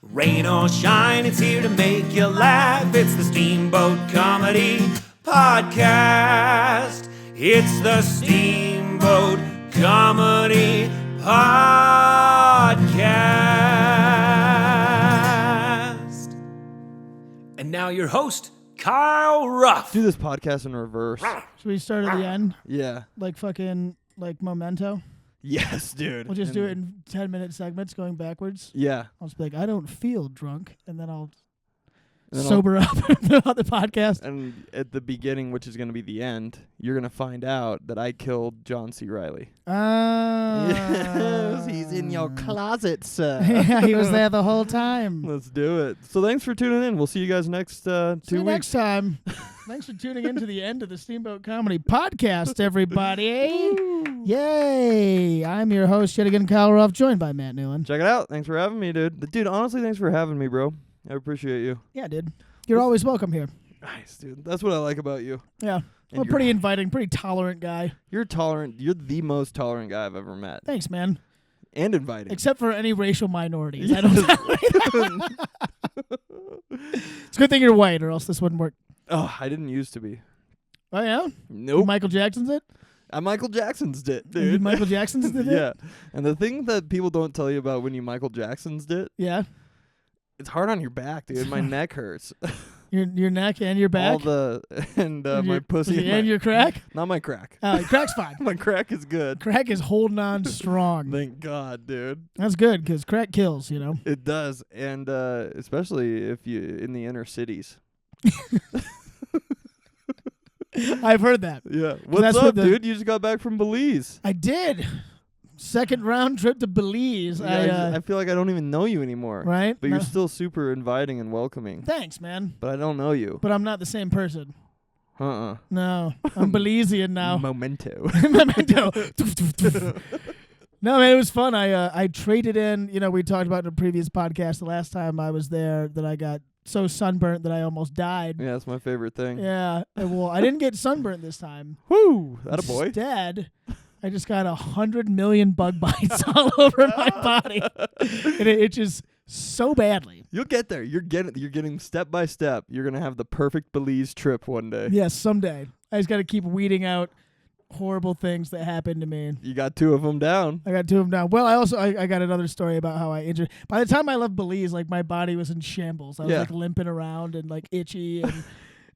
Rain or shine, it's here to make you laugh. It's the Steamboat Comedy Podcast. It's the Steamboat Comedy Podcast. And now your host, Kyle Ruff. Do this podcast in reverse. Should we start at the end? Yeah. Like fucking, like Memento? Yes, dude. We'll just do it in 10-minute segments going backwards. Yeah. I'll just be like, I don't feel drunk, and then I'll sober up throughout the podcast. And at the beginning, which is going to be the end, you're going to find out that I killed John C. Reilly. Yes, he's in your closet, sir. Yeah, he was there the whole time. Let's do it. So thanks for tuning in. We'll see you guys next 2 weeks. See you next time. Thanks for tuning in to the end of the Steamboat Comedy Podcast, everybody. Yay. I'm your host, yet again, Kyle Ruff, joined by Matt Newland. Check it out. Thanks for having me, dude. Dude, honestly, thanks for having me, bro. I appreciate you. Yeah, dude. You're always welcome here. Nice, dude. That's what I like about you. Yeah. And I'm a pretty inviting, pretty tolerant guy. You're tolerant. You're the most tolerant guy I've ever met. Thanks, man. And inviting. Except for any racial minorities. I don't It's a good thing you're white, or else this wouldn't work. Oh, I didn't used to be. Oh, yeah? Nope. Michael Jackson's it? Michael Jackson's it, You dude. Michael Jackson's did it? Yeah. And the thing that people don't tell you about when you Michael Jackson's it, Yeah. it's hard on your back, dude. My neck hurts. Your neck and your back? My pussy. And your crack? Not my crack. Crack's fine. My crack is good. Crack is holding on strong. Thank God, dude. That's good, because crack kills, you know? It does. And especially if you in the inner cities. I've heard that. Yeah. What's up, dude? You just got back from Belize. I did. Second round trip to Belize. Yeah, I feel like I don't even know you anymore. Right? But you're still super inviting and welcoming. Thanks, man. But I don't know you. But I'm not the same person. Uh-uh. No. I'm Belizean now. Memento. Memento. No, man, it was fun. I traded in, we talked about in a previous podcast the last time I was there that I got so sunburnt that I almost died. Yeah, that's my favorite thing. Yeah. Well, I didn't get sunburnt this time. Woo! That a boy. Instead, I just got 100 million bug bites all over my body. And it itches so badly. You'll get there. You're getting step by step. You're gonna have the perfect Belize trip one day. Yes, someday. I just got to keep weeding out horrible things that happened to me. You got 2 of them down. I got 2 of them down. Well, I got another story about how I injured. By the time I left Belize, like my body was in shambles. I was like limping around and like itchy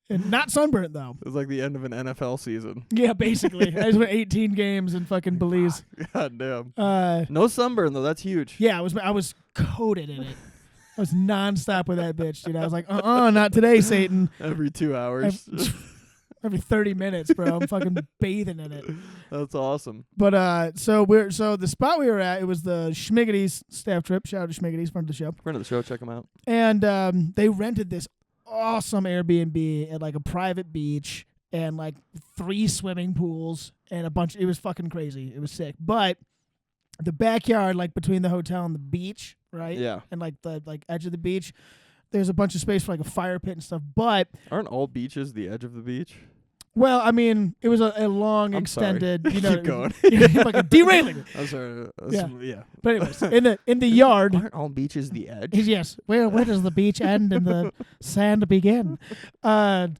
and not sunburnt though. It was like the end of an NFL season. Yeah, basically. I just went 18 games in fucking Belize. God damn. No sunburn though. That's huge. Yeah, I was coated in it. I was nonstop with that bitch, dude. I was like, not today, Satan. Every 2 hours. Every 30 minutes, bro. I'm fucking bathing in it. That's awesome. But so the spot we were at, it was the Schmiggity's staff trip. Shout out to Schmiggity's, friend of the show. Friend of the show, check them out. And they rented this awesome Airbnb at like a private beach and like 3 swimming pools and a bunch. It was fucking crazy. It was sick. But the backyard, like between the hotel and the beach, right? Yeah. And like the edge of the beach, there's a bunch of space for like a fire pit and stuff. But aren't all beaches the edge of the beach? well, I mean, it was a long, I'm extended. Sorry. Keep going. Like derailing. I'm sorry. Yeah. But anyways, in the yard. Aren't all beaches the edge? Yes. Where does the beach end and the sand begin? But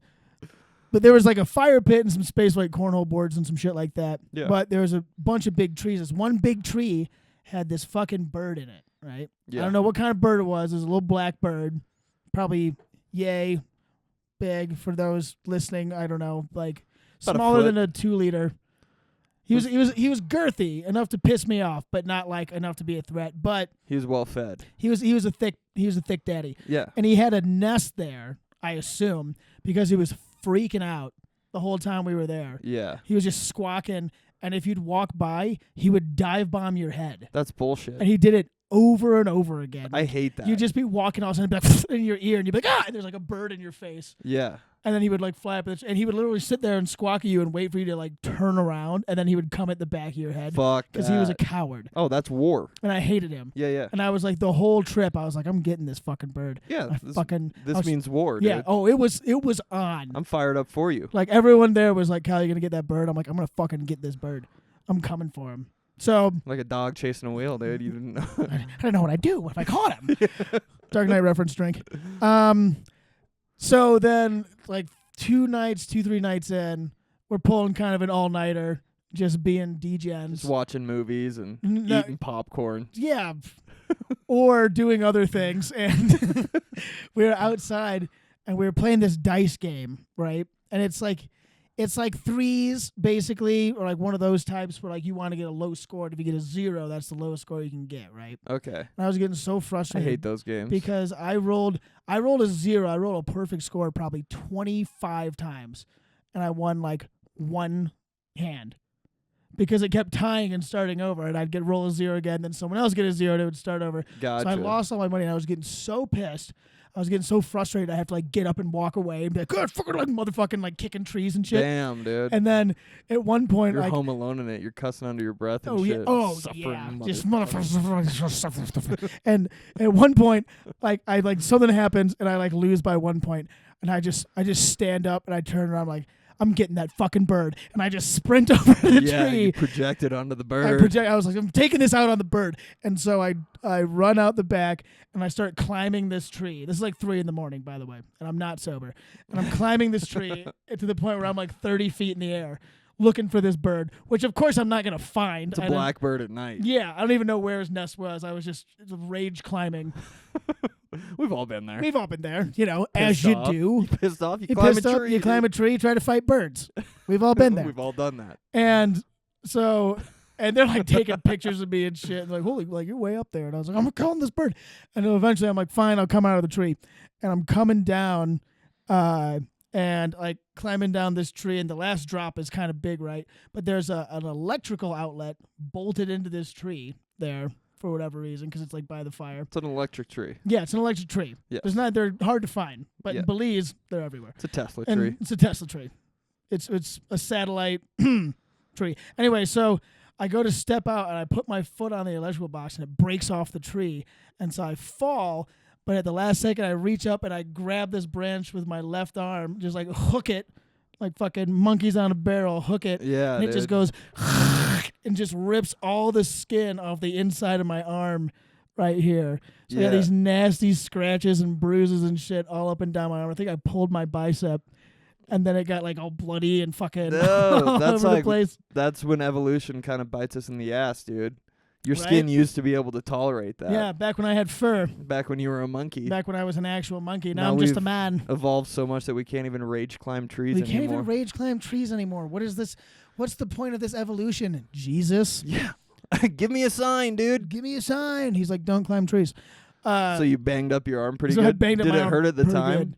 there was like a fire pit and some space like cornhole boards and some shit like that. Yeah. But there was a bunch of big trees. This one big tree had this fucking bird in it, right? Yeah. I don't know what kind of bird it was. It was a little black bird, probably yay big for those listening. I don't know, like about smaller than a 2-liter. He was girthy enough to piss me off, but not like enough to be a threat. But he was well fed. he was a thick daddy. Yeah. And he had a nest there, I assume, because he was freaking out the whole time we were there. Yeah. He was just squawking, and if you'd walk by, he would dive bomb your head. That's bullshit. And he did it over and over again. I hate that. You'd just be walking all of a sudden, be like, in your ear, and you'd be like, and there's like a bird in your face. Yeah. And then he would like fly up, and he would literally sit there and squawk at you and wait for you to like turn around, and then he would come at the back of your head. Fuck because he was a coward. Oh, that's war. And I hated him. Yeah, yeah. And I was like, the whole trip, I was like, I'm getting this fucking bird. Yeah, this means war, dude. Yeah. Oh, it was on. I'm fired up for you. Like everyone there was like, Kyle, you gonna get that bird? I'm like, I'm gonna fucking get this bird. I'm coming for him. So like a dog chasing a wheel, dude. You didn't know. I don't know what I'd do if I caught him. Dark Knight reference drink. So then, like 3 nights in, we're pulling kind of an all-nighter, just being degens. Just watching movies and eating popcorn. Yeah. Or doing other things. And we were outside, and we were playing this dice game, right? And it's like threes, basically, or like one of those types where like you want to get a low score. If you get a 0, that's the lowest score you can get, right? Okay. And I was getting so I frustrated. hate those games. Because I rolled a 0. I rolled a perfect score probably 25 times, and I won like one hand. Because it kept tying and starting over, and I'd roll a 0 again, then someone else get a 0, and it would start over. Gotcha. So I lost all my money, and I was getting so pissed. I was getting so frustrated. I have to like get up and walk away and be like, God, fucking like motherfucking like kicking trees and shit. Damn, dude. And then at one point, You're like, home alone in it. You're cussing under your breath and shit. Just motherfuckers. And at one point, like I like something happens, and I like lose by 1 point, and I just stand up and I turn around like, I'm getting that fucking bird, and I just sprint over to the tree. You projected onto the bird. I was like, I'm taking this out on the bird, and so I run out the back and I start climbing this tree. This is like 3 a.m, by the way, and I'm not sober. And I'm climbing this tree to the point where I'm like 30 feet in the air, looking for this bird, which of course I'm not gonna find. It's a blackbird at night. Yeah, I don't even know where his nest was. I was just rage climbing. We've all been there. We've all been there, you know, Pissed as you off. do. Pissed off. You You climb pissed a up, tree. you climb a tree, try to fight birds. We've all been there. We've all done that. And so, and they're like taking pictures of me and shit. And like, holy, like you're way up there. And I was like, I'm calling this bird. And then eventually I'm like, fine, I'll come out of the tree. And I'm coming down, and like climbing down this tree. And the last drop is kind of big, right? But there's an electrical outlet bolted into this tree there for whatever reason, because it's like by the fire. It's an electric tree. Yeah, it's an electric tree. Yes. They're hard to find, but in Belize, they're everywhere. It's a Tesla And tree. it's a Tesla tree. It's a satellite tree. Anyway, so I go to step out and I put my foot on the electrical box and it breaks off the tree. And so I fall, but at the last second I reach up and I grab this branch with my left arm, just like hook it, like fucking monkeys on a barrel, hook it. Yeah, And it dude. just goes and just rips all the skin off the inside of my arm right here. So I got these nasty scratches and bruises and shit all up and down my arm. I think I pulled my bicep, and then it got like all bloody and fucking all that's over like the place. that's when evolution kind of bites us in the ass, dude. Your Right? skin used to be able to tolerate that. Yeah, back when I had fur. Back when you were a monkey. Back when I was an actual monkey. Now Now I'm just a we've man. Evolved so much that we can't even rage climb trees We anymore. can't even rage climb trees anymore. What is this? What's the point of this evolution? Jesus? Yeah. Give me a sign, dude. Give me a sign. He's like, don't climb trees. So you banged up your arm pretty So I good? banged up Did my it arm hurt at the pretty time? good.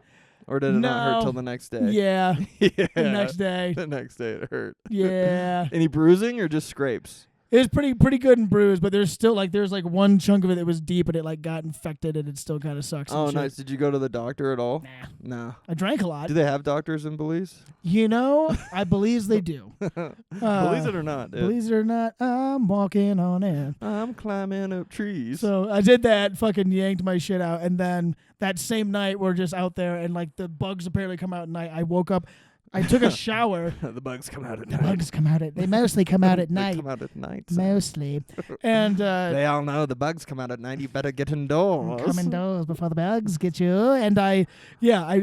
Or did it not hurt No. till the next day? Yeah. Yeah. The next day. The next day it hurt. Yeah. Any bruising or just scrapes? It was pretty good and bruised, but there's like one chunk of it that was deep and it like got infected and it still kind of sucks. Oh, and shit. nice. Did you go to the doctor at all? Nah. No. I drank a lot. Do they have doctors in Belize? You know, I believe they do. Believe it or not, dude. Believe it or not, I'm walking on air. I'm climbing up trees. So I did that, fucking yanked my shit out, and then that same night we're just out there, and like the bugs apparently come out at night. I woke up, I took a shower. The bugs come out at The night. bugs come out they mostly come out at They night. come out at night. son. Mostly. And They all know the bugs come out at night. You better get indoors. come indoors before the bugs get you. And it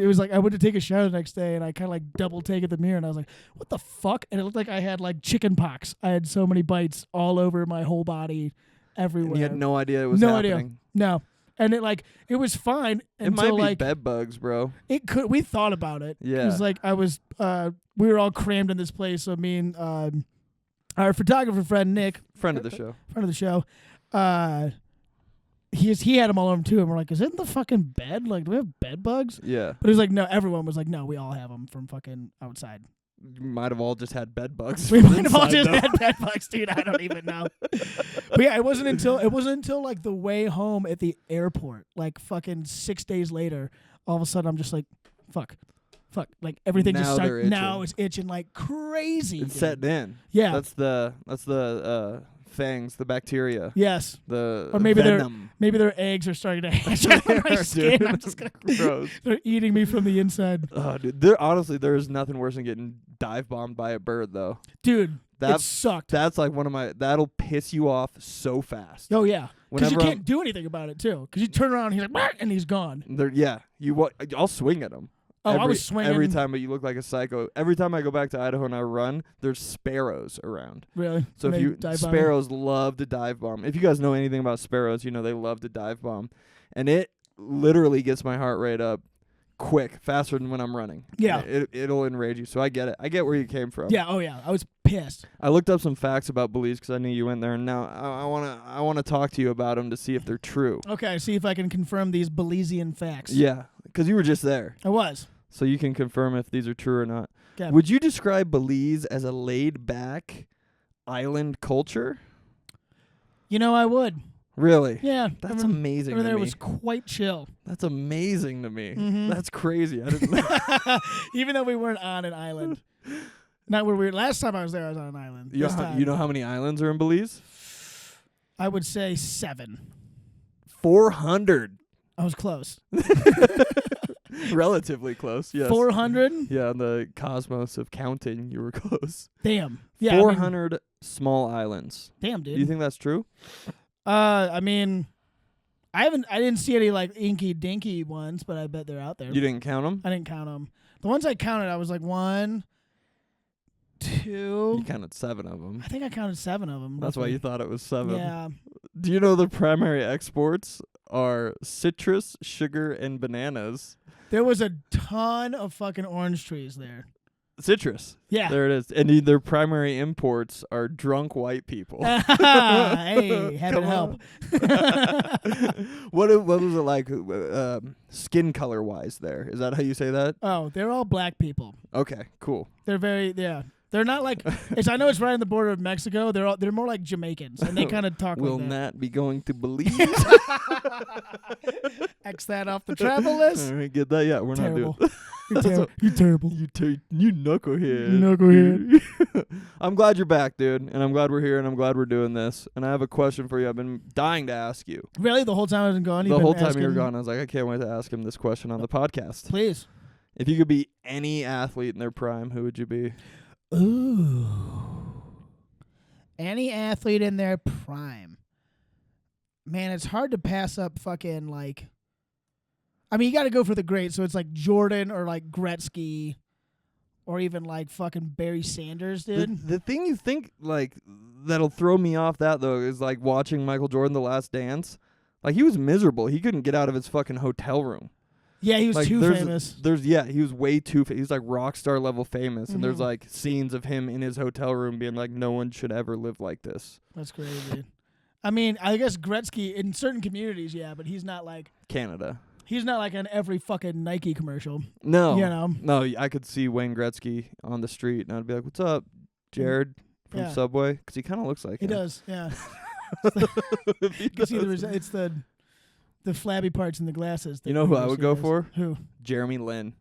was like I went to take a shower the next day and I kind of like double take at the mirror and I was like, what the fuck? And it looked like I had like chicken pox. I had so many bites all over my whole body, everywhere. And you had no idea it was No happening. idea. No. And it was fine It until might be like bed bugs, bro. we thought about it. Yeah. Because like I was we were all crammed in this place. So me and our photographer friend Nick, Friend of the show. friend of the show, he had them all over him too, and we're like, is it in the fucking bed? Like, do we have bed bugs? Yeah. But it was like, no, everyone was like, no, we all have them from fucking outside. You might have all just had bed bugs. We from might have all inside, just though. had bed bugs, dude. I don't even know. But yeah, it wasn't until like the way home at the airport, like fucking 6 days later, all of a sudden I'm just like, fuck, like everything Now just they're started. itching. Now it's itching like crazy. It's dude. setting in. Yeah. That's the fangs, the bacteria, Yes. the Or maybe venom. maybe their eggs are starting to hatch out of my Dude. skin. I'm just gonna. Gross. They're eating me from the inside, Oh, dude. There is nothing worse than getting dive bombed by a bird, though. dude. That It sucked. That's like that'll piss you off so fast. Oh yeah. Because you Whenever can't do anything about it too. Because you turn around, and he's like, "Bark," and he's gone. I'll swing at him. Oh, I was swinging every time, but you look like a psycho. Every time I go back to Idaho and I run, there's sparrows around. Really? So And if they you dive bomb sparrows love to dive bomb. If you guys know anything about sparrows, you know they love to dive bomb, and it literally gets my heart rate up quick, faster than when I'm running. Yeah. It'll enrage you. So I get it. I get where you came from. Yeah. Oh yeah. I was pissed. I looked up some facts about Belize because I knew you went there, and now I wanna talk to you about them to see if they're true. Okay. See if I can confirm these Belizean facts. Yeah, because you were just there. I was. So you can confirm if these are true or not. Okay. Would you describe Belize as a laid-back island culture? You know, I would. Really? Yeah. That's amazing Over to there me. was quite chill. That's amazing to me. Mhm. That's crazy. I didn't Even though we weren't on an island. Not where we were. Last time I was there, I was on an island. you, This time, you know how many islands are in Belize? I would say 7. 400. I was close. Relatively close, yes. 400? Yeah, on the cosmos of counting, you were close. Damn. Yeah. 400 small islands. Damn, Do dude. you think that's true? I mean, I didn't see any like inky dinky ones, but I bet they're out there. You didn't count them? I didn't count them. The ones I counted, I was like 1, 2. You counted 7 of them. I think I counted 7 of them. That's why you thought it was 7. Yeah. Do you know the primary exports are citrus, sugar, and bananas? There was a ton of fucking orange trees there. Citrus. Yeah. There it is. And their primary imports are drunk white people. Hey, having help. What was it like skin color wise there? Is that how you say that? Oh, they're all black people. Okay, cool. They're very They're not like I know it's right on the border of Mexico. They're more like Jamaicans, and they kind of talk Will like that. not be going to Belize. X that off the travel list. All right, get that? Yeah, we're Terrible. not doing. You're terrible. You knucklehead. Knucklehead. I'm glad you're back, dude, and I'm glad we're here, and I'm glad we're doing this. And I have a question for you. I've been dying to ask you. Really, the whole time I was gone. The whole time you were gone, I was like, I can't wait to ask him this question on the podcast. Please. If you could be any athlete in their prime, who would you be? Ooh. Any athlete in their prime. Man, it's hard to pass up fucking like. I mean, you got to go for the great. So it's like Jordan or like Gretzky, or even like fucking Barry Sanders, dude. The thing you think like that'll throw me off that though is like watching Michael Jordan The Last Dance. Like he was miserable. He couldn't get out of his fucking hotel room. Yeah, he was Like, too there's- famous. He was way too he was like rock star level famous, and there's Mhm. like scenes of him in his hotel room being like, no one should ever live like this. That's crazy. I mean, I guess Gretzky in certain communities, yeah, but he's not like Canada. on every fucking Nike commercial. No. You know? No, I could see Wayne Gretzky on the street, and I'd be like, what's up, Jared from Yeah. Subway? Because he kind of looks like He him. does, yeah. He You can see does. it's the flabby parts in the glasses. You know who I would go for? Who? Jeremy Lin.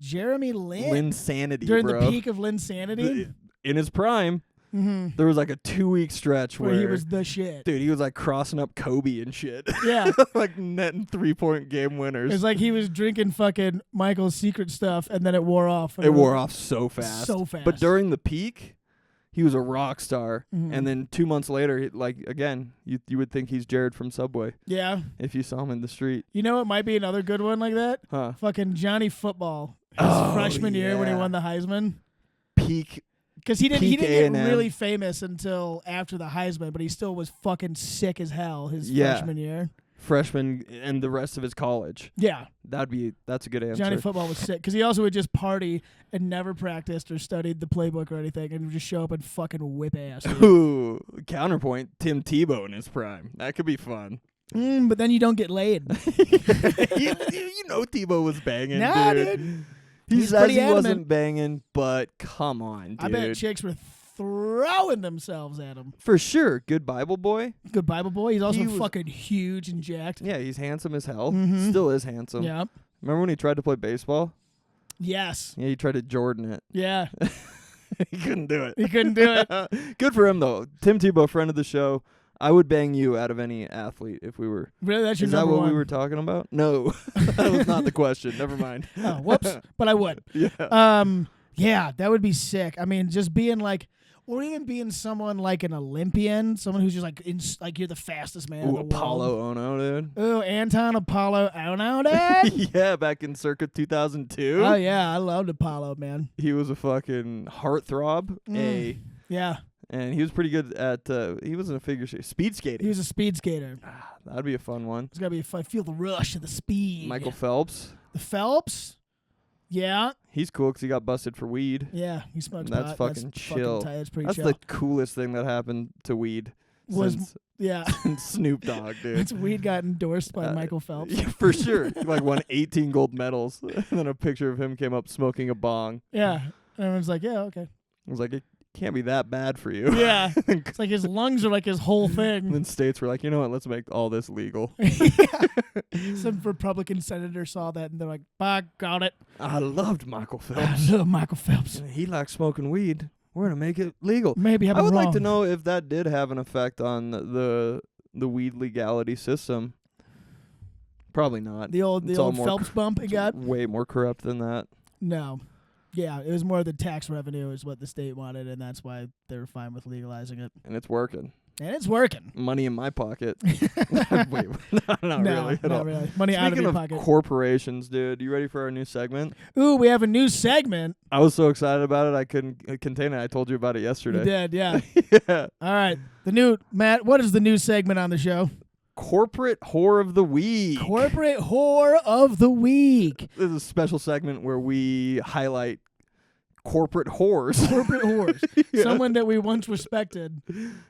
Jeremy Lin. Linsanity, During bro. the peak of Linsanity? In his prime, Mm-hmm. there was like a 2-week stretch Where he was the shit. dude, he was like crossing up Kobe and shit. Yeah. Like netting 3-point game winners. It's like he was drinking fucking Michael's secret stuff, and then it wore off. It wore off so fast. So fast. But during the peak, he was a rock star. Mhm. And then 2 months later, like again, you would think he's Jared from Subway Yeah. if you saw him in the street. You know what might be another good one like that? Huh. Fucking Johnny Football. His Oh, freshman year when he yeah. won the Heisman. Peak. Because he didn't Peak get A&M. really famous until after the Heisman, but he still was fucking sick as hell his Yeah. freshman year. Freshman and the rest of his college. Yeah. That's a good answer. Johnny Football was sick because he also would just party and never practiced or studied the playbook or anything and would just show up and fucking whip ass. Dude. Ooh, counterpoint, Tim Tebow in his prime. That could be fun. But then you don't get laid. you know Tebow was banging, Nah, dude. dude. He He's says pretty he adamant. wasn't banging, but come on, dude. I bet chicks were throwing themselves at him. For sure. Good Bible boy. Good Bible boy. He's also He was- fucking huge and jacked. Yeah, he's handsome as hell. Mhm. Still is handsome. Yeah. Remember when he tried to play baseball? Yes. Yeah, he tried to Jordan it. Yeah. He couldn't do it. He couldn't do it. Good for him, though. Tim Tebow, friend of the show. I would bang you out of any athlete if we were. Really? That's your Is that number what one? we were talking about? No. That was not the question. Never mind. Oh, whoops. But I would. Yeah. Yeah, that would be sick. I mean, just being like, Or even being someone like an Olympian, someone who's just like you're the fastest man in the world. Apollo Ono, dude. Oh, Anton Apollo Ono, dude. Yeah, back in circa 2002. Oh yeah, I loved Apollo, man. He was a fucking heartthrob. Yeah. And he was pretty good at, he was in a figure skating. Speed skating. He was a speed skater. That'd be a fun one. It's got to be fun. Feel the rush of the speed. Michael Phelps. The Phelps? Yeah. He's cool because he got busted for weed. Yeah, he smokes That's pot. fucking chill. Fucking tight. That's pretty That's chill. the coolest thing that happened to weed since Snoop Dogg, dude. It's weed got endorsed by Michael Phelps. Yeah, for sure. Like won 18 gold medals. And then a picture of him came up smoking a bong. Yeah. And everyone's like, yeah, okay. I was like, it can't be that bad for you. Yeah. It's like his lungs are like his whole thing. And then states were like, you know what, let's make all this legal. Some Republican senator saw that and they're like, "Bah, got it." I loved Michael I Phelps. love Michael Phelps. He likes smoking weed. We're going to make it legal. Maybe I'm I would wrong. like to know if that did have an effect on the weed legality system. Probably not. The old It's all Phelps bump it got? way more corrupt than that. No. Yeah, it was more the tax revenue is what the state wanted, and that's why they were fine with legalizing it. And it's working. And it's working. Money in my pocket. Wait, not really at not all. really. Money out of Speaking your of pocket. corporations, dude, you ready for our new segment? Ooh, we have a new segment. I was so excited about it, I couldn't contain it. I told you about it yesterday. You did, yeah. Yeah. All right. Matt, what is the new segment on the show? Corporate Whore of the Week. Corporate Whore of the Week. This is a special segment where we highlight corporate whores. Corporate whores. Yeah. Someone that we once respected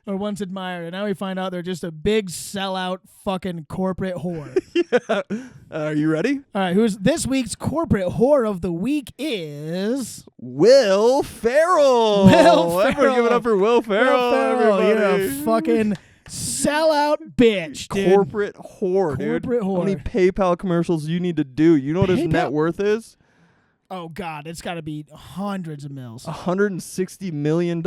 or once admired, and now we find out they're just a big sellout fucking corporate whore. Yeah. Are you ready? All right, who's this week's corporate whore of the week is Will Ferrell. Will Everyone Ferrell. give it up for Will Ferrell. Will Ferrell, you're a everybody. fucking sellout bitch, dude. Corporate whore, dude. Corporate whore. How many PayPal commercials you need to do? You know what his PayPal? net worth is? Oh God, it's got to be hundreds of mils. $160 million,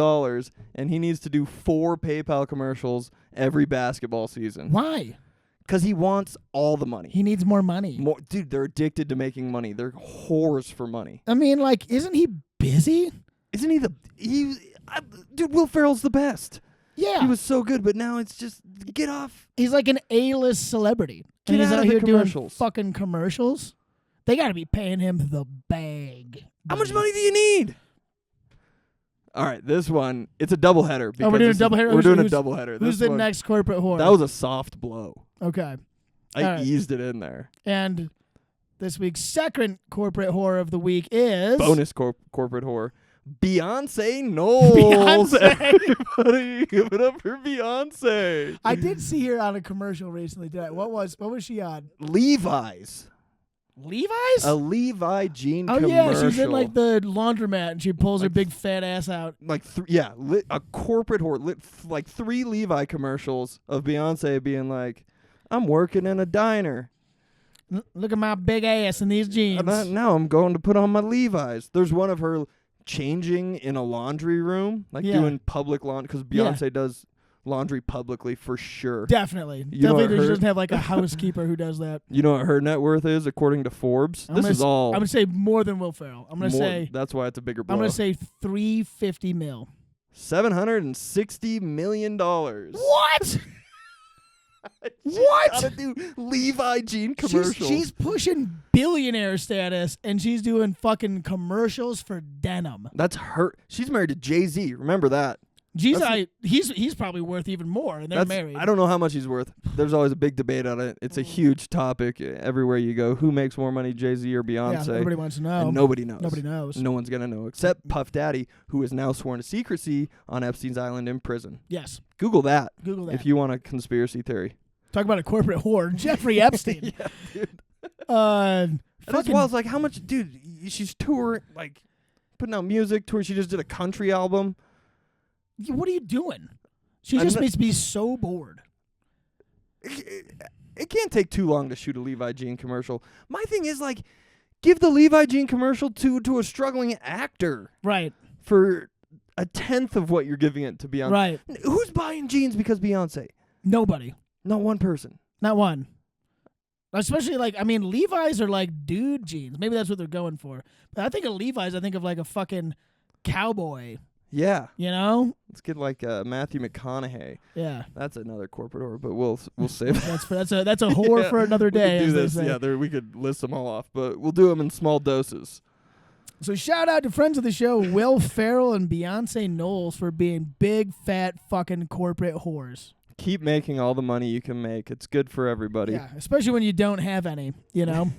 and he needs to do 4 PayPal commercials every basketball season. Why? Because he wants all the money. He needs more money. Dude, they're addicted to making money. They're whores for money. I mean, like, isn't he busy? Isn't he dude, Will Ferrell's the best. Yeah. He was so good, but now it's just, get off. He's like an A-list celebrity. Get and he's out out of the here doing commercials. fucking commercials. They got to be paying him the bag. How much money do you need? All right, this one, it's a doubleheader. Oh, we're doing a doubleheader? We're doing a Who's- doubleheader. Who's This the one, next corporate whore? That was a soft blow. Okay. I All right. eased it in there. And this week's second corporate whore of the week is... Bonus corporate whore. Beyonce Knowles. Beyonce. Everybody, give it up for Beyonce. I did see her on a commercial recently. What was she on? Levi's. Levi's? A Levi jean Oh commercial. yeah, she's in like the laundromat and she pulls her big fat ass out. Like a corporate whore. Like 3 Levi commercials of Beyonce being like, I'm working in a diner. Look at my big ass in these jeans. Now I'm going to put on my Levi's. There's one of her changing in a laundry room, like Yeah. doing public laundry, because Beyonce does laundry publicly for sure. Definitely. You know what Definitely, she her- doesn't have like a housekeeper who does that. You know what her net worth is according to Forbes? I'm This gonna is all. I'm gonna say more than Will Ferrell. I'm gonna more- say that's why it's a bigger blow. I'm gonna say $350 million. $760 million. What? What? Gotta do Levi jean commercials. She's pushing billionaire status and she's doing fucking commercials for denim. That's her. She's married to Jay-Z. Remember that. He's probably worth even more, and they're married. I don't know how much he's worth. There's always a big debate on it. It's a huge topic everywhere you go. Who makes more money, Jay-Z or Beyonce? Yeah, everybody wants to know. And nobody knows. Nobody knows. No one's gonna know except Puff Daddy, who is now sworn to secrecy on Epstein's Island in prison. Yes. Google that. Google that. If you want a conspiracy theory. Talk about a corporate whore, Jeffrey Epstein. Yeah, dude. Fucking, That's wild. It's like, how much, dude? She's touring, like putting out music. She just did a country album. what are you doing? She I'm just not- makes me so bored. It can't take too long to shoot a Levi jean commercial. My thing is, like, give the Levi jean commercial to a struggling actor Right. for 1/10 of what you're giving it to Beyonce. Right. Who's buying jeans because Beyonce? Nobody. Not one person. Not one. Especially Levi's are like dude jeans. Maybe that's what they're going for. But I think of Levi's, I think of like a fucking cowboy. Yeah. You know? Let's get like Matthew McConaughey. Yeah. That's another corporate whore, but we'll save that. That's a whore Yeah, for another day. We could do as this. they say. Yeah, we could list them all off, but we'll do them in small doses. So shout out to friends of the show, Will Ferrell and Beyonce Knowles, for being big, fat, fucking corporate whores. Keep making all the money you can make. It's good for everybody. Yeah, especially when you don't have any, you know?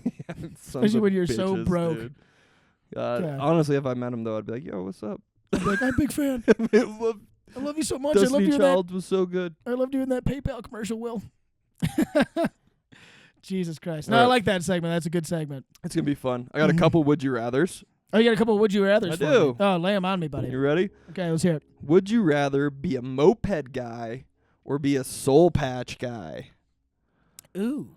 Especially when you're so broke. Dude. Honestly, if I met him, though, I'd be like, yo, what's up? I'd be like, I'm a big fan. I love you so much. I loved Destiny you Child was so good. I loved you in that PayPal commercial, Will. Jesus Christ. No, All I right. like that segment. That's a good segment. It's going to be fun. I got a couple Would You Rathers. Oh, you got a couple of Would You Rathers I for do. me. Oh, lay them on me, buddy. You ready? Okay, let's hear it. Would you rather be a moped guy or be a soul patch guy? Ooh.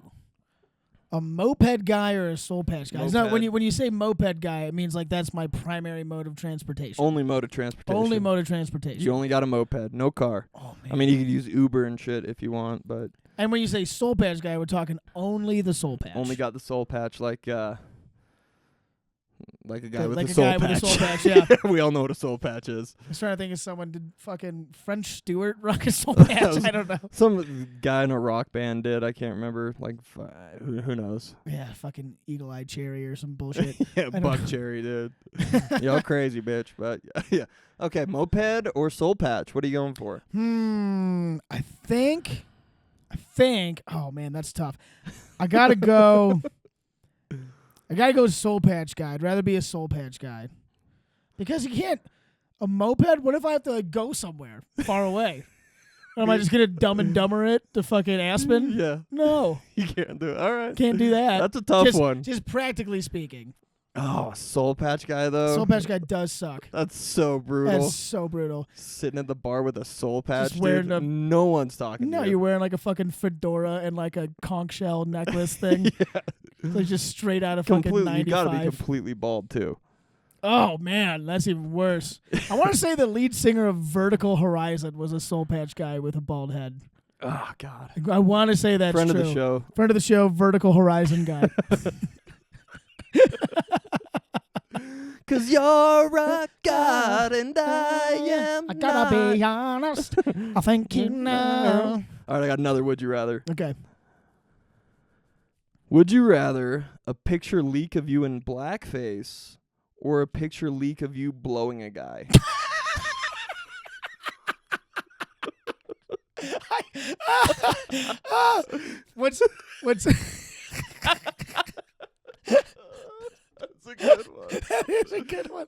A moped guy or a soul patch guy? It's not, when you say moped guy, it means like that's my primary mode of transportation. Only mode of transportation. Only mode of transportation. You only got a moped, no car. Oh, man. I mean, you could use Uber and shit if you want, but And when you say soul patch guy, we're talking only the soul patch. only got the soul patch like a guy with like a a soul guy patch. with a soul patch, yeah. We all know what a soul patch is. I was trying to think if someone did fucking French Stewart rock a soul patch. I don't know. Some guy in a rock band did. I can't remember. Like, who knows? Yeah, fucking Eagle Eye Cherry or some bullshit. Yeah, Buck Cherry, dude. Y'all crazy, bitch. But yeah. Okay, moped or soul patch? What are you going for? I think. Oh man, that's tough. I gotta go soul patch guy. I'd rather be a soul patch guy because you can't. A moped. What if I have to like go somewhere far away? Am I just gonna Dumb and Dumber it to fucking Aspen? Yeah. No, You can't do it. All right. can't do that. That's a tough one. Just practically speaking, Oh, soul patch guy though. soul patch guy does suck. That's so brutal. That's so brutal. Sitting at the bar with a soul patch, Just wearing dude. a- No one's talking No, to you. you're wearing like a fucking fedora and like a conch shell necklace thing. Yeah. Like just straight out of fucking Completely. You 95. gotta be completely bald too. Oh man, that's even worse. I want to say the lead singer of Vertical Horizon was a soul patch guy with a bald head. Oh God. I want to say that's Friend true. of the show. Friend of the show, Vertical Horizon guy. 'Cause you're a god and I am I gotta be honest. I think you know. All right, I got another would you rather. Okay. Would you rather a picture leak of you in blackface or a picture leak of you blowing a guy? What's That's a good one. That is a good one.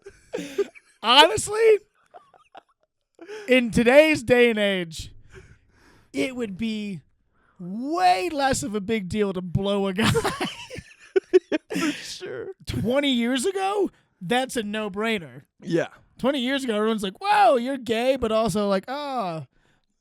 Honestly, in today's day and age, it would be way less of a big deal to blow a guy. For sure. 20 years ago, that's a no-brainer. Yeah. 20 years ago, everyone's like, whoa, you're gay, but also like, oh,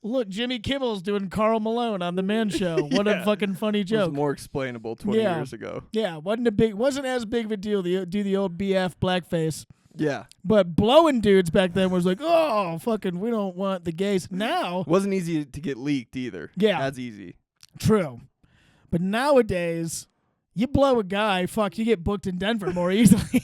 look, Jimmy Kimmel's doing Karl Malone on The Man Show. What a fucking funny It was joke. more explainable 20 Yeah. years ago. Yeah, wasn't as big of a deal to do the old BF blackface. Yeah. But blowing dudes back then was like, oh, fucking, we don't want the gays. Now, Wasn't easy to get leaked either. Yeah. As easy. true. But nowadays, you blow a guy, fuck, you get booked in Denver more easily.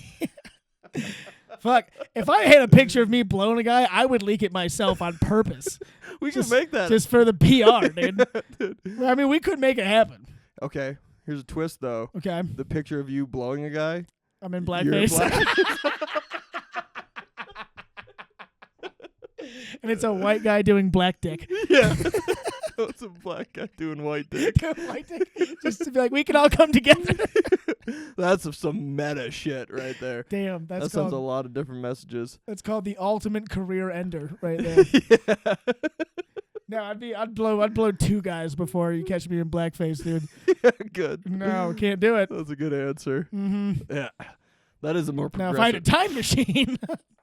Fuck, if I had a picture of me blowing a guy, I would leak it myself on purpose. We Just- can make that. Just for the PR, dude. Dude. I mean, we could make it happen. Okay. Here's a twist, though. Okay, The picture of you blowing a guy. I'm in You're in blackface. And it's a white guy doing black dick. Yeah. So it's a black guy doing white dick. White dick. Just to be like, we can all come together. That's some meta shit right there. Damn, That that's sounds a called, lot of different messages. that's called the ultimate career ender right there. Yeah. No, I'd blow two guys before you catch me in blackface, dude. Good. No, can't do it. That's a good answer. Mm-hmm. Yeah. That is a more Now, progressive. if I had a time machine,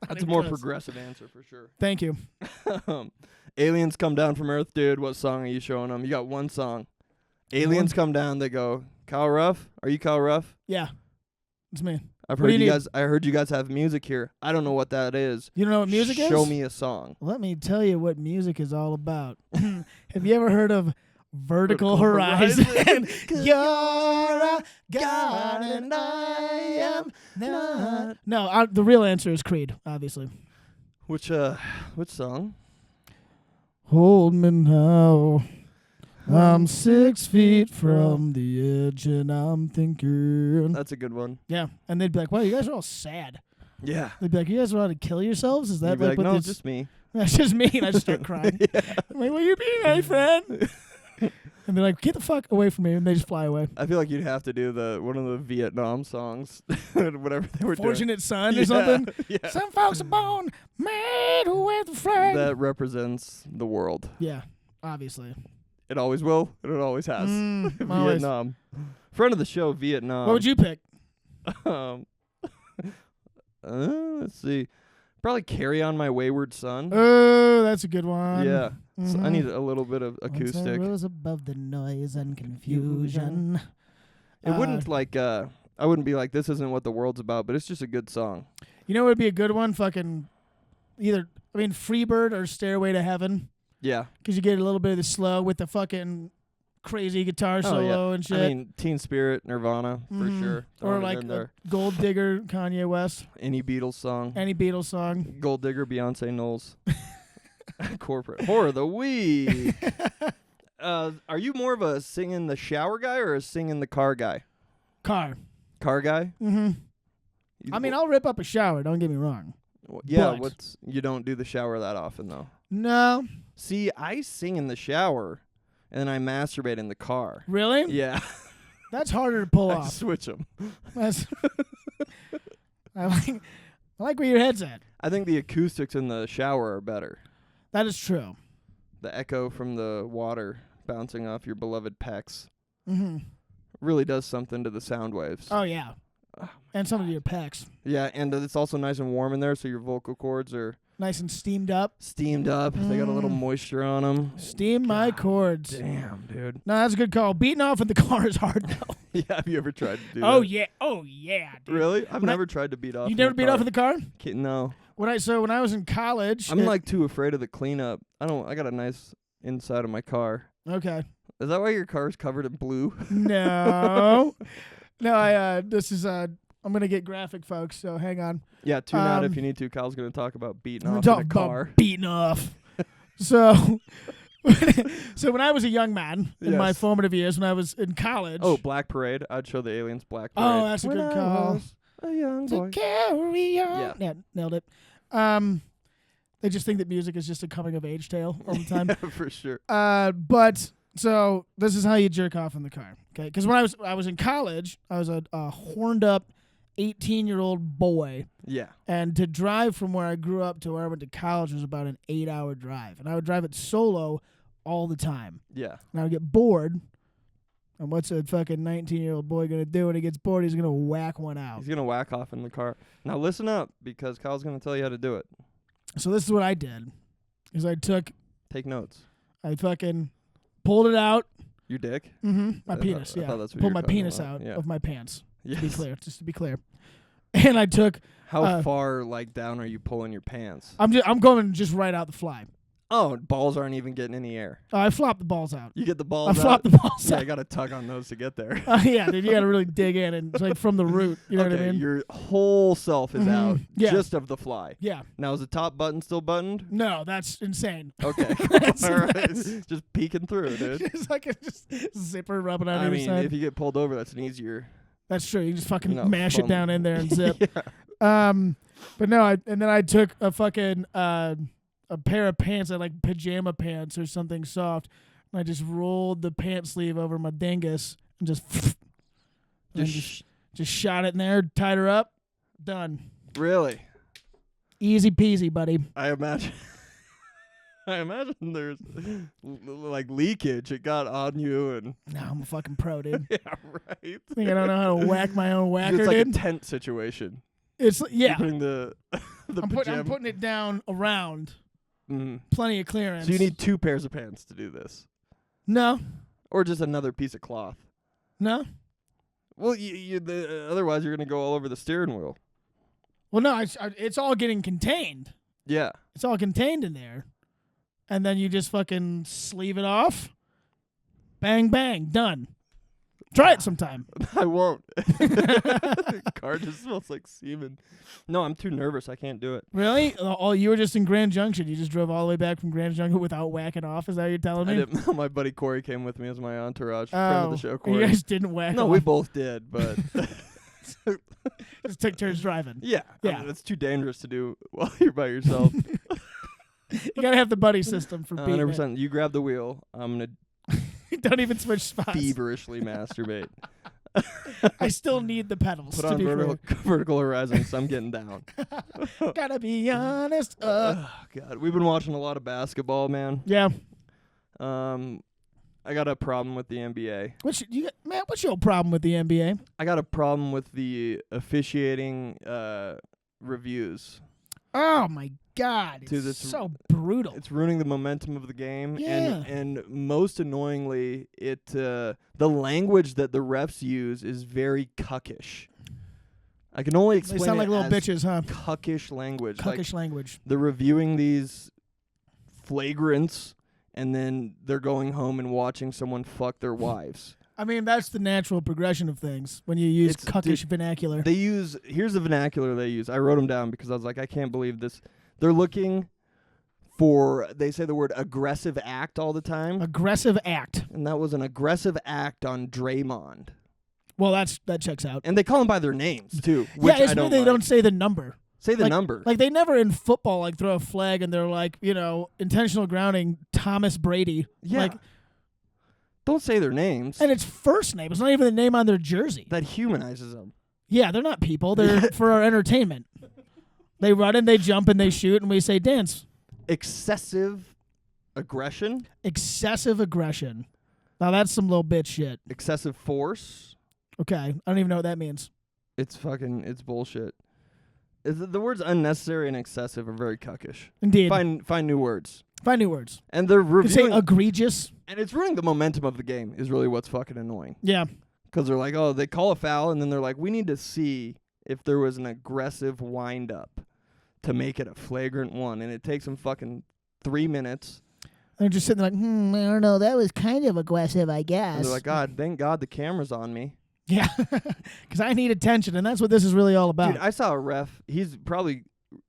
That's a more progressive answer for sure. Thank you. Aliens come down from Earth, dude. What song are you showing them? You got one song. Aliens come down. They go, Kyle Ruff? Are you Kyle Ruff? Yeah, it's me. I've What do heard you you need? guys. I heard you guys have music here. I don't know what that is. You don't know what music is? Show me a song. Let me tell you what music is all about. Have you ever heard of Vertical Vertical Horizon? Horizon. You're a god and I am not. No, the real answer is Creed, obviously. Which song? Hold me now. I'm 6 feet from the edge and I'm thinking. That's a good one. Yeah. And they'd be like, wow, you guys are all sad. Yeah. They'd be like, you guys want to kill yourselves? Is that You'd be like, what no, this? just me. That's just me. And I just start crying. Yeah. I'm like, will you be my friend? And they're like, get the fuck away from me. And they just fly away. I feel like you'd have to do one of the Vietnam songs, whatever they were Fortunate Son doing. or something. Yeah. Some folks are born made with a flag. That represents the world. Yeah, obviously. It always will, and it always has. Always. Vietnam. Friend of the show, Vietnam. What would you pick? Let's see. Probably Carry On My Wayward Son. Oh, that's a good one. Yeah. So I Mhm. need a little bit of acoustic. Once I rose above the noise and confusion. It wouldn't I wouldn't be like, this isn't what the world's about, but it's just a good song. You know what would be a good one? Fucking Freebird or Stairway to Heaven. Yeah. Because you get a little bit of the slow with the fucking crazy guitar solo and shit. I mean, Teen Spirit, Nirvana, for sure. Or Throwing it like in there. Gold Digger, Kanye West. Any Beatles song. Any Beatles song. Gold Digger, Beyonce Knowles. Corporate horror of the week. Are you more of a sing in the shower guy or a sing in the car guy? Car. Car guy? Mm-hmm. I mean, I'll rip up a shower. Don't get me wrong. Yeah, but you don't do the shower that often though. No. See, I sing in the shower, and then I masturbate in the car. Really? Yeah. That's harder to pull I off. switch them. That's I like where your head's at. I think the acoustics in the shower are better. That is true. The echo from the water bouncing off your beloved pecs Mm-hmm. really does something to the sound waves. Oh, yeah. And some of your pecs. Yeah, and it's also nice and warm in there, so your vocal cords are Nice and steamed up. steamed up. They got a little moisture on them. Steam my cords. Damn, dude. No, that's a good call. Beating off in the car is hard, though. Yeah, have you ever tried to do Oh, that? yeah. Oh, yeah, dude. Really? I've When I- never tried to beat off. You in never the beat car. off in the car? No. When I was in college. I'm like too afraid of the cleanup. I got a nice inside of my car. Okay. Is that why your car's covered in blue? No. No, I'm going to get graphic, folks, so hang on. Yeah, tune out if you need to. Kyle's going to talk about beating I'm off talking in a car. about beating off. So when I was a young man in my Yes. formative years, when I was in college. Oh, Black Parade. I'd show the aliens Black Parade. Oh, that's a When good I call. was a young To boy. carry on. Yeah. Nailed it. They just think that music is just a coming of age tale all the time. Yeah, for sure. But so this is how you jerk off in the car, okay? Because when I was in college, I was a horned up 18-year-old boy, Yeah. and to drive from where I grew up to where I went to college was about an 8-hour drive, and I would drive it solo all the time, Yeah. and I would get bored. And what's a fucking 19-year-old boy gonna do when he gets bored? He's gonna whack one out. He's going to whack off in the car. Now listen up, because Kyle's going to tell you how to do it. So this is what I did: is I Take notes. fucking pulled it out. Your dick? My I penis, thought- I yeah. thought that's what Pulled you my were talking penis about. out Yeah. of my pants. Yes. Just to be clear. And I took. How far down are you pulling your pants? I'm going just right out the fly. Oh, balls aren't even getting in the air. I flop the balls out. You get the balls I out. flop the balls Yeah, out. I got to tug on those to get there. Yeah, dude, you got to really dig in and it's like from the root. You know okay, what I mean? your whole self is out Yeah. just of the fly. Yeah. Now, is the top button still buttoned? No, that's insane. Okay. All right. Just peeking through, dude. Just like a zipper rubbing on I either mean, side. if you get pulled over, that's an easier. That's true. You just fucking No, mash it fun. down in there and zip. Yeah. But no, and then I took a fucking a pair of pants, like pajama pants or something soft, and I just rolled the pant sleeve over my dingus and just shot it in there, tied her up, done. Really? Easy peasy, buddy. I imagine. I imagine there's like leakage. It got on you, and No, I'm a fucking pro, dude. yeah, right. Think I don't know how to whack my own whacker, It's like dude? a tent situation. It's You're yeah. putting the I'm pajama. putting it down around. Mhm. Plenty of clearance. So you need 2 pairs of pants to do this, no, or just another piece of cloth. no. Well, otherwise you're gonna go all over the steering wheel. Well, no. It's all getting contained. Yeah. It's all contained in there, and then you just fucking sleeve it off. Bang bang, done. Try it sometime. I won't. Car just smells like semen. No, I'm too nervous. I can't do it. Really? Oh, you were just in Grand Junction. You just drove all the way back from Grand Junction without whacking off? Is that what you're telling me? I didn't. My buddy Corey came with me as my entourage. Friend of the show, You Corey. guys didn't whack No, off. we both did, but Just took turns driving. yeah, Yeah. I mean, it's too dangerous to do while you're by yourself. You gotta have the buddy system for beating 100%. You grab the wheel. I'm gonna it. Don't even switch spots. feverishly masturbate. I still need the pedals. Put to on be vertical horizon, so I'm getting down. fair. Gotta be honest. Oh, God, we've been watching a lot of basketball, man. Yeah. I got a problem with the NBA. What's your problem with the NBA? I got a problem with the officiating reviews. Oh my God! It's Dude, so brutal. It's ruining the momentum of the game. Yeah. And most annoyingly, the language that the refs use is very cuckish. I can only explain They sound like it little as bitches, huh? cuckish language. Cuckish language. They're reviewing these flagrants, and then they're going home and watching someone fuck their wives. I mean, that's the natural progression of things when you use It's- cuckish vernacular. Here's the vernacular they use. I wrote them down because I was like, I can't believe this. They're looking for, they say the word aggressive act all the time. Aggressive act. And that was an aggressive act on Draymond. Well, that checks out. And they call them by their names, too. Which Yeah, it's I don't weird they like. don't say the number. Say the number. Like they never in football like throw a flag and they're like, intentional grounding Thomas Brady. Yeah. Like, don't say their names. and it's first name. It's not even the name on their jersey. That humanizes them. Yeah, they're not people. They're for our entertainment. They run and they jump and they shoot and we say dance. Excessive aggression. Excessive aggression. Now that's some little bitch shit. Excessive force. Okay, I don't even know what that means. It's bullshit. The words unnecessary and excessive are very cuckish. Indeed. Find new words. Find new words. And they're You say reviewing, egregious. and it's ruining the momentum of the game is really what's fucking annoying. Yeah. Because they're like, oh, they call a foul, and then they're like, we need to see if there was an aggressive wind-up to make it a flagrant one. And it takes them fucking 3 minutes. They're just sitting there like, I don't know, that was kind of aggressive, I guess. And they're like, God, thank God the camera's on me. Yeah, because I need attention, and that's what this is really all about. Dude, I saw a ref. He's probably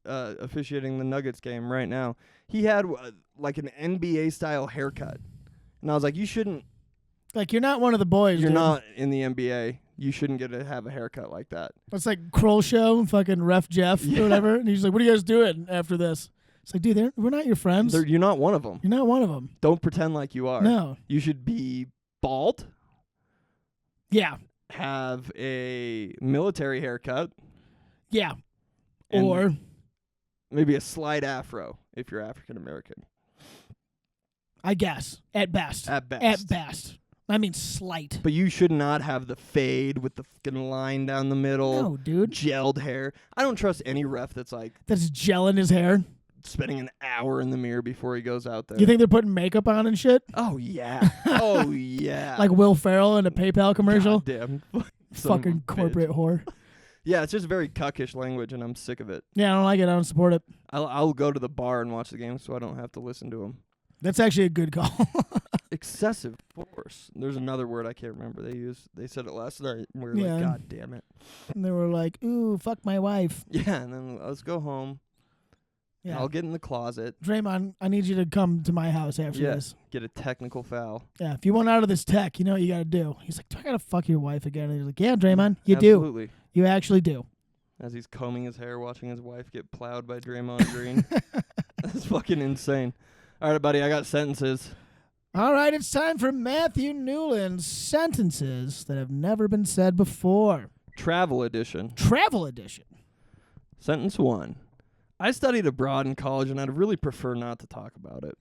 officiating the Nuggets game right now. He had like an NBA-style haircut. And I was like, you shouldn't. Like, you're not one of the boys, You're dude. not in the NBA. You shouldn't get to have a haircut like that. It's like Kroll Show, fucking Ref Jeff or whatever. And he's like, what are you guys doing after this? It's like, dude, we're not your friends. You're not one of them. You're not one of them. Don't pretend like you are. No. You should be bald, Yeah. have a military haircut, Yeah. and Or maybe a slight afro if you're African American. I guess. At best. At best. At best. I mean slight. But you should not have the fade with the fucking line down the middle. No, dude. Gelled hair. I don't trust any ref that's like That's gel in his hair. spending an hour in the mirror before he goes out there. You think they're putting makeup on and shit? Oh, yeah. Oh, yeah. Like Will Ferrell in a PayPal commercial? Goddamn. Fucking corporate whore. Yeah, it's just very cuckish language, and I'm sick of it. Yeah, I don't like it. I don't support it. I'll go to the bar and watch the game so I don't have to listen to them. That's actually a good call. Excessive force. There's another word I can't remember they used. They said it last night, and we were Yeah. like, God damn it. And they were like, ooh, fuck my wife. Yeah, and then let's go home. Yeah. I'll get in the closet, Draymond, I need you to come to my house after this. get a technical foul. Yeah, if you want out of this tech, you know what you got to do. He's like, do I got to fuck your wife again? And he's like, yeah, Draymond, you do. Absolutely. You actually do. As he's combing his hair, watching his wife get plowed by Draymond Green. That's fucking insane. All right, buddy, I got sentences. All right, it's time for Matthew Newland's sentences that have never been said before. Travel edition. Travel edition. Sentence 1. I studied abroad in college, and I'd really prefer not to talk about it.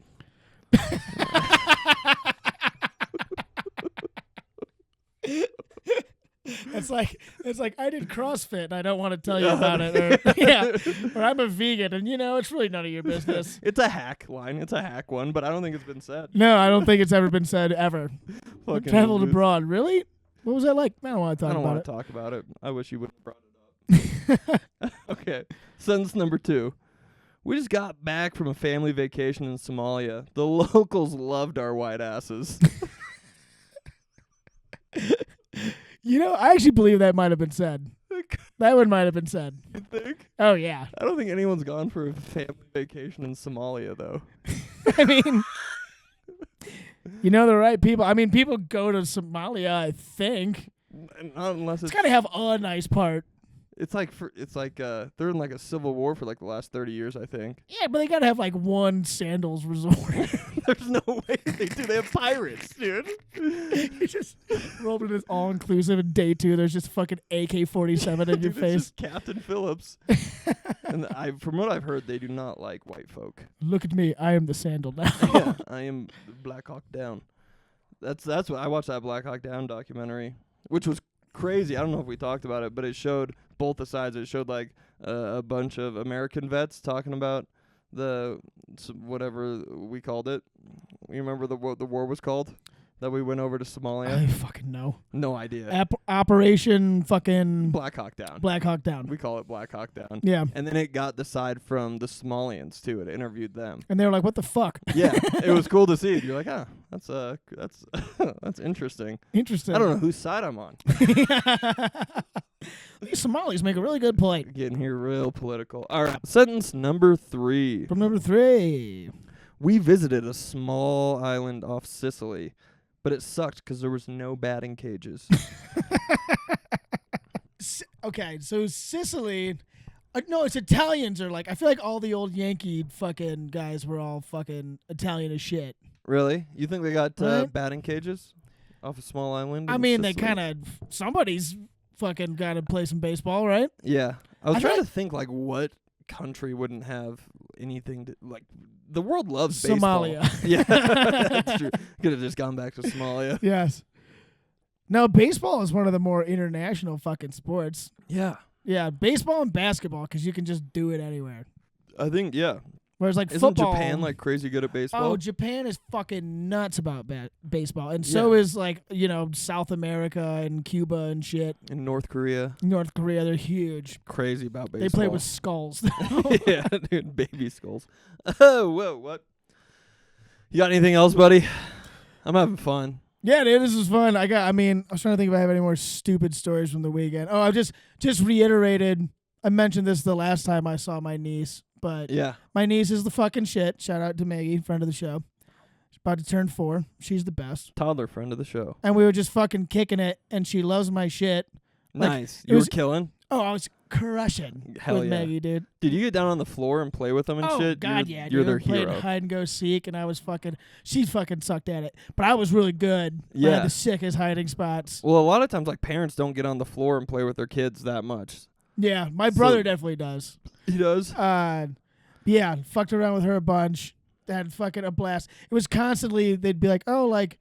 It's like I did CrossFit and I don't want to tell you about it. Or, yeah, or I'm a vegan and it's really none of your business. It's a hack line. It's a hack one, but I don't think it's been said. No, I don't think it's ever been said ever. Fucking Traveled loose. abroad, really? What was that like? I don't want to I talk don't about want it. to talk about it. I wish you would have brought it up. Okay. Sentence number 2. We just got back from a family vacation in Somalia. The locals loved our white asses. I actually believe that might have been said. That one might have been said. You think? Oh, yeah. I don't think anyone's gone for a family vacation in Somalia, though. I mean, the right people. I mean, people go to Somalia, I think. Not unless It's got to have a nice part. It's like they're in like a civil war for like the last 30 years, I think. Yeah, but they got to have like one sandals resort. There's no way they do. They have pirates, dude. You just rolled in this all-inclusive, and day 2, there's just fucking AK-47 in your Dude, face. it's just Captain Phillips. And from what I've heard, they do not like white folk. Look at me, I am the sandal now. Yeah, I am Black Hawk Down. That's what I watched, that Black Hawk Down documentary, which was crazy. I don't know if we talked about it, but it showed both the sides. It showed like a bunch of American vets talking about whatever we called it. You remember what the war was called that we went over to Somalia? I fucking know. No idea. Operation fucking Black Hawk Down. Black Hawk Down. We call it Black Hawk Down. Yeah. And then it got the side from the Somalians too. It interviewed them. And they were like, "What the fuck?" Yeah, it was cool to see. You're like, that's that's interesting. Interesting. I don't know whose side I'm on. These Somalis make a really good point. Getting here real political. All right, sentence number 3. From number 3. We visited a small island off Sicily, but it sucked because there was no batting cages. Okay, so Sicily. No, it's Italians are like. I feel like all the old Yankee fucking guys were all fucking Italian as shit. Really? You think they got Right? batting cages off a small island? I in mean, they Sicily? kind of. Somebody's fucking got to play some baseball, right? Yeah. I was I trying feel to think like what country wouldn't have anything to like. The world loves Somalia. baseball. Yeah, that's true. Could have just gone back to Somalia. Yes. No, baseball is one of the more international fucking sports. Yeah. Yeah, baseball and basketball because you can just do it anywhere. I think, yeah. Whereas like Isn't football, Japan like crazy good at baseball? oh, Japan is fucking nuts about baseball, and so is like South America and Cuba and shit. In North Korea, North Korea, they're huge. crazy about baseball. They play with skulls. Yeah, dude, baby skulls. Oh, whoa, what? You got anything else, buddy? I'm having fun. Yeah, dude, this is fun. I was trying to think if I have any more stupid stories from the weekend. Oh, I just reiterated. I mentioned this the last time I saw my niece, but Yeah. my niece is the fucking shit. Shout out to Maggie, friend of the show. She's about to turn 4. She's the best. Toddler friend of the show. And we were just fucking kicking it, and she loves my shit. Like, Nice. it You were was- killing? Oh, I was crushing Hell with yeah. Maggie, dude. Did you get down on the floor and play with them and Oh, shit? God, you're, yeah. You're dude. their We played hero. hide and go seek, and I was she fucking sucked at it. But I was really good. I Yeah. had the sickest hiding spots. Well, a lot of times, like, parents don't get on the floor and play with their kids that much. Yeah, my So- brother definitely does. He does? Yeah, fucked around with her a bunch. Had fucking a blast. It was constantly, they'd be like, oh, like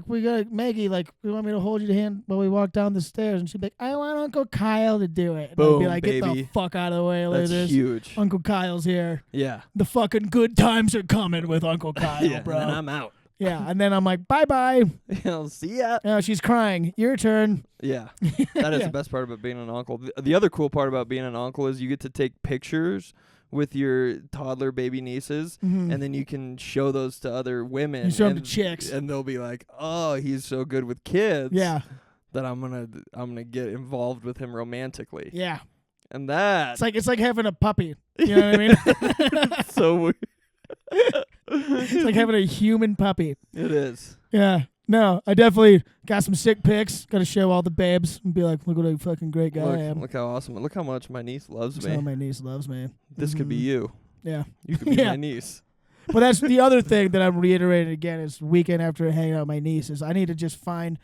we got Maggie, like, we want me to hold your hand while we walk down the stairs. And she'd be like, I want Uncle Kyle to do it. And I'd be Boom, like, get the baby. fuck out of the way, That's ladies. huge. Uncle Kyle's here. Yeah. The fucking good times are coming with Uncle Kyle, Yeah, bro. and then I'm out. Yeah, and then I'm like, bye-bye. I'll see ya. Oh, she's crying. Your turn. Yeah. That is Yeah. the best part about being an uncle. The other cool part about being an uncle is you get to take pictures with your toddler baby nieces, Mhm. and then you can show those to other women. You show 'em to and- chicks. And they'll be like, oh, he's so good with kids. Yeah, That I'm gonna get involved with him romantically. yeah. And that It's like having a puppy. You know what I mean? so weird. It's like having a human puppy. It is. Yeah. No, I definitely got some sick pics. Got to show all the babes and be like, look what a fucking great guy I am. Look how awesome. Look how much my niece loves That's me. how my niece loves me. This could be Mhm. you. Yeah. You could be Yeah. my niece. But that's the other thing that I'm reiterating again is weekend after hanging out with my niece is I need to just find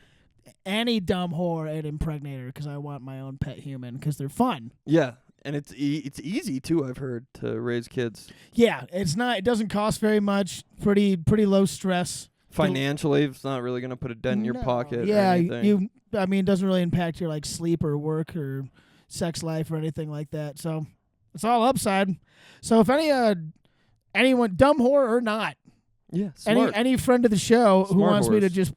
any dumb whore and impregnate her because I want my own pet human because they're fun. Yeah. And it's easy too, I've heard, to raise kids. Yeah, it doesn't cost very much. Pretty low stress. Financially, it's not really going to put a dent in your No. pocket Yeah, or anything. it doesn't really impact your like sleep or work or sex life or anything like that. So it's all upside. So if anyone dumb whore or not, Yeah, smart. any friend of the show who Smart wants me to horse. just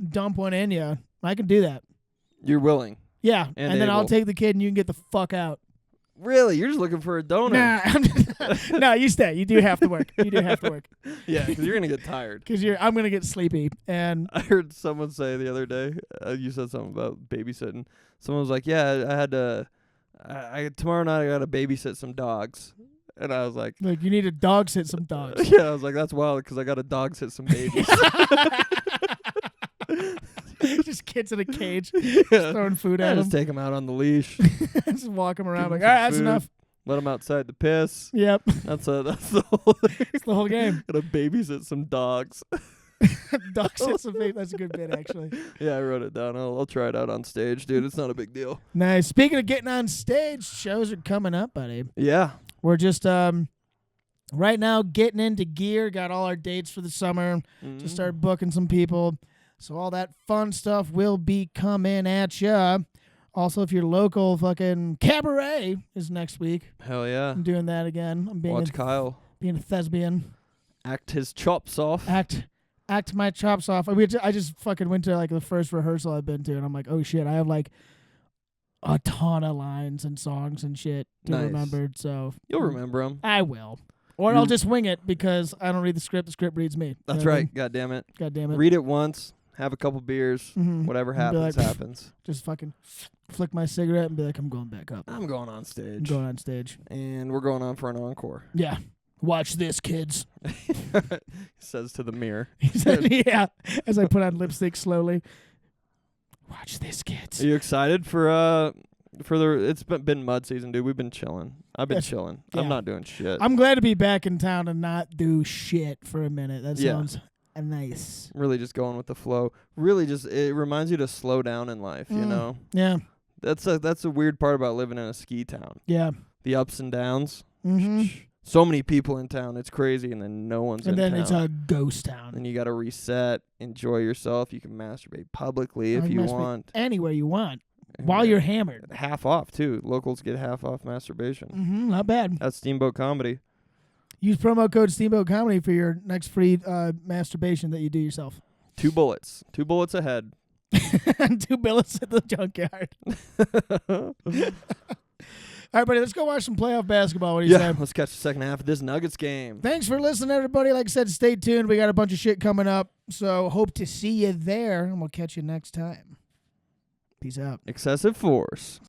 dump one in you, I can do that. You're willing. Yeah, And and then I'll able. take the kid and you can get the fuck out. Really? You're just looking for a donor? Nah, no, you stay. You do have to work. You do have to work. Yeah, because you're gonna get tired. Because I'm gonna get sleepy. And I heard someone say the other day. You said something about babysitting. Someone was like, "Yeah, I had to. Tomorrow night I got to babysit some dogs." And I was like, you need to dog sit some dogs. "Yeah." I was like, "That's wild," because I got to dog sit some babies. Just kids in a cage, just throwing food at them. Just take them out on the leash. Just walk them around Give like, 'em all some right, that's food. enough. Let them outside to piss. Yep. That's the whole thing. It's the whole game. Gotta babysit some dogs. Dog sit some baby. That's a good bit, actually. Yeah, I wrote it down. I'll try it out on stage, dude. It's not a big deal. Nice. Speaking of getting on stage, shows are coming up, buddy. Yeah. We're just right now getting into gear. Got all our dates for the summer. Just started booking some people. So all that fun stuff will be coming at ya. Also, if you're local, fucking Cabaret is next week. Hell yeah. I'm doing that again. I'm Watch Kyle being a thespian. act his chops off. Act my chops off. I just fucking went to like the first rehearsal I've been to, and I'm like, oh shit, I have like a ton of lines and songs and shit to remember. So you'll remember them. I will. Or I'll just wing it because I don't read the script. The script reads me. That's right. God damn it. God damn it. Read it once. Have a couple beers. Whatever And be happens, like, happens. Just fucking flick my cigarette and be like, I'm going back up. I'm going on I'm stage. going on stage. And we're going on for an encore. Yeah. Watch this, kids. He says to the mirror. He said, yeah. As I put on lipstick slowly. Watch this, kids. Are you excited for the? It's been mud season, dude. We've been chilling. I've been chilling. Yeah. I'm not doing shit. I'm glad to be back in town and not do shit for a minute. That sounds nice. Really just going with the flow. Really just it reminds you to slow down in life, you know? Yeah. That's a weird part about living in a ski town. Yeah. The ups and downs. Mm-hmm. So many people in town. It's crazy, and then no one's in town. And then it's a ghost town. And you got to reset, enjoy yourself. You can masturbate publicly if you want. Anywhere you want. While you're hammered. Half off, too. Locals get half off masturbation. Mm-hmm, not bad. That's Steamboat Comedy. Use promo code Steamboat Comedy for your next free masturbation that you do yourself. 2 bullets. 2 bullets ahead. And 2 billets at the junkyard. All right, buddy, let's go watch some playoff basketball. What do you say? Let's catch the second half of this Nuggets game. Thanks for listening, everybody. Like I said, stay tuned. We got a bunch of shit coming up, so hope to see you there, and we'll catch you next time. Peace out. Excessive force.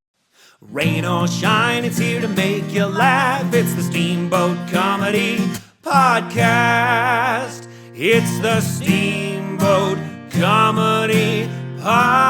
Rain or shine, it's here to make you laugh. It's the Steamboat Comedy Podcast. It's the Steamboat Comedy Podcast.